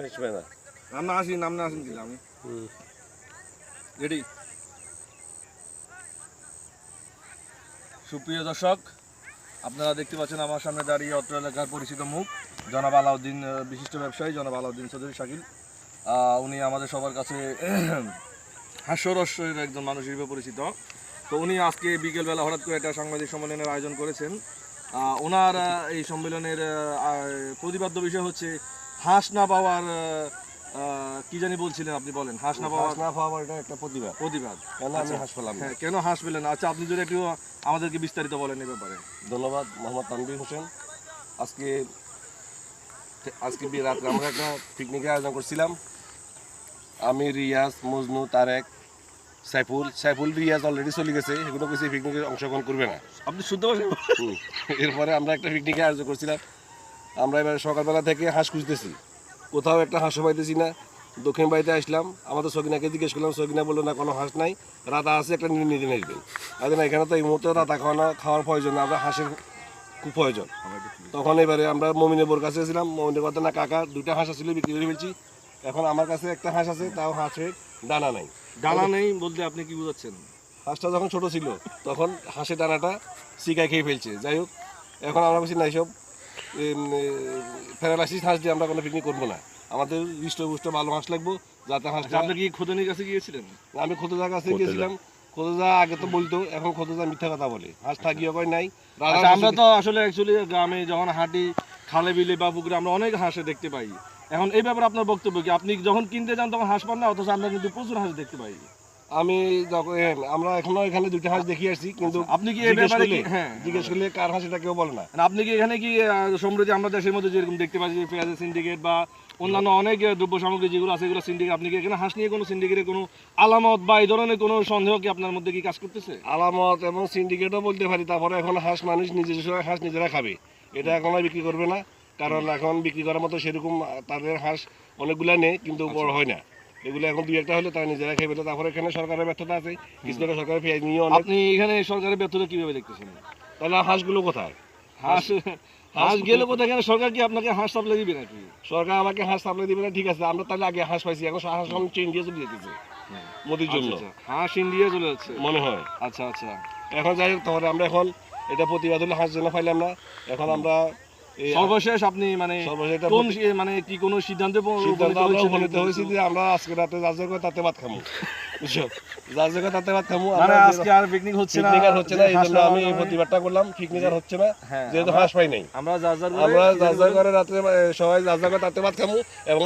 হিসেবে না নামনা আসেন কি আমি রেডি। সুপ্রিয় দর্শক, আপনারা দেখতে পাচ্ছেন আমার সামনে দাঁড়িয়ে অত্র এলাকার পরিচিত মুখ জনাব আলাউদ্দিন, বিশিষ্ট ব্যবসায়ী জনাব আলাউদ্দিন চৌধুরী শাকিল। উনি আমাদের সবার কাছে হাস্যরস্যের একজন মানুষ হিসেবে পরিচিত। তো উনি আজকে বিকেলবেলা হঠাৎ করে একটা সাংবাদিক সম্মেলনের আয়োজন করেছেন। ওনার এই সম্মেলনের প্রতিপাদ্য বিষয় হচ্ছে হাঁস না পাওয়ার, কি জানি বলছিলেন আপনি, বলেন। হাঁস না পাওয়ার এটা একটা প্রতিবাদ। কেন আমি হাঁস পেলাম না? হ্যাঁ, কেন হাঁস পেলেন? আচ্ছা, আপনি যদি একটু আমাদেরকে বিস্তারিত বলেন এই ব্যাপারে। ধন্যবাদ। মোহাম্মদ তানভীর হোসেন। আজকে রাত্রে আমরা একটা পিকনিকের আয়োজন করছিলাম। আমি, রিয়াজ, মজনু, তারেক, সাইফুল রিয়াজ অলরেডি চলে গেছে, এগুলো কিছু পিকনিকে অংশগ্রহণ করবে না। আপনি শুনতে পাচ্ছেন? এরপরে আমরা একটা পিকনিকের আয়োজন করছিলাম। আমরা এবার সকালবেলা থেকে হাঁস খুঁজতেছি, কোথাও একটা হাঁসও পাইতেছি না। দক্ষিণ বাড়িতে আসলাম, আমাদের সকিনাকে জিজ্ঞেস করলাম, সকিনা বললো না, কোনো হাঁস নাই, রাতা আছে, একটা নিয়ে নিতে আসবেন। আগে না, এখানে তো এই মুহূর্তে রাতা খাওয়ার প্রয়োজন, আমরা হাঁসের খুব প্রয়োজন। তখন এবারে আমরা মমিনের বোর কাছে ছিলাম, মমিনের কথা না, কাকা দুইটা হাঁস ছিল, বিক্রি করে ফেলছি। এখন আমার কাছে একটা হাঁস আছে, তাও হাঁসের ডানা নাই। ডানা নেই বলতে আপনি কি বোঝাচ্ছেন? হাঁসটা যখন ছোট ছিল তখন হাঁসের ডানাটা শিকায় খেয়ে ফেলছে। যাই হোক, এখন আমরা বলছি না, এইসব প্যারালাইসিস হাঁস দিয়ে আমরা কোনো পিকনিক করবো না, আমাদের হৃষ্টপুষ্ট ভালো হাঁস লাগবো, যাতে হাঁসটা। আপনি কি খোদনির কাছে গিয়েছিলেন? আমি খোদজার কাছে গিয়েছিলাম। খোদজা আগে তো বলতো, এখন খোদজা মিথ্যা কথা বলে, হাঁস থাকিও কয় নাই। আমরা তো আসলে অ্যাকচুয়ালি গ্রামে যখন হাঁটি, খালে বিলে বা পুকুরে আমরা অনেক হাঁসে দেখতে পাই। এখন এই ব্যাপারে আপনার বক্তব্য কি? আপনি যখন কিনতে যান তখন হাঁস পান না, অথচ আমরা কিন্তু প্রচুর হাঁস দেখতে পাই। আমি যখন আমরা এখনো এখানে দুইটা হাঁস দেখি আসছি, কিন্তু আপনি কি এই ব্যাপারে জিজ্ঞেস করলে কার হাঁস এটা কেউ বলে না। আপনি কি এখানে কি সম্প্রতি আমরা দেশের মধ্যে যেরকম দেখতে পাচ্ছি, পেঁয়াজের সিন্ডিকেট বা অন্যান্য অনেক দ্রব্য সামগ্রী যেগুলো আছে এগুলো সিন্ডিকেট, আপনি কি এখানে হাঁস নিয়ে কোনো সিন্ডিকেটের কোনো আলামত বা এই ধরনের কোনো সন্দেহ কি আপনার মধ্যে কি কাজ করতেছে? আলামত এবং সিন্ডিকেটও বলতে পারি। তারপরে এখন হাঁস মানুষ নিজস্ব হাঁস নিজেরা খাবে, এটা এখন আর বিক্রি করবে না, কারণ এখন বিক্রি করার মতো সেরকম তাদের হাঁস অনেকগুলা নেই, কিন্তু বড় হয় না। এগুলো এখন দুই একটা হলে তারা নিজেরা খেয়ে ফেলে। তারপরে এখানে সরকারের ব্যর্থতা আছে, কিছু টাকা সরকারের পেঁয়াজ নিয়ে। আপনি এখানে সরকারের ব্যর্থতা কিভাবে দেখতেছেন? তাহলে হাঁসগুলো কোথায়? হাঁস গেলে কোথায়? এখানে সরকার কি আপনাকে হাঁস সাপ্লাই দিবে নাকি? সরকার আমাকে হাঁস সাপ্লাই দিবে না, ঠিক আছে, আমরা তাহলে আগে হাঁস পাইছি, এখন হাঁস ইন্ডিয়া চলে যেতেছে মোদির জন্য। হাঁস ইন্ডিয়া চলে যাচ্ছে মনে হয়। আচ্ছা আচ্ছা। এখন যাই হোক, তাহলে আমরা এখন এটা প্রতিবাদ হলে হাঁস জন্য পাইলাম না। এখন আমরা সর্বশেষ আপনি কোন কি কোনো সিদ্ধান্তে উপনীত হয়েছি যে আমরা আজকে রাতে যা জায়গা তাতে ভাত খাবো, বুঝছো, যা জায়গা তাতে ভাত খাবো। আজকে আর পিকনিক হচ্ছে না, এই জন্য আমি এই প্রতিবাদটা করলাম। পিকনিক আর হচ্ছে না, যেহেতু হাঁস পাই নাই। আমরা যা করে রাত্রে সবাই যা জায়গা তাতে ভাত খাবো এবং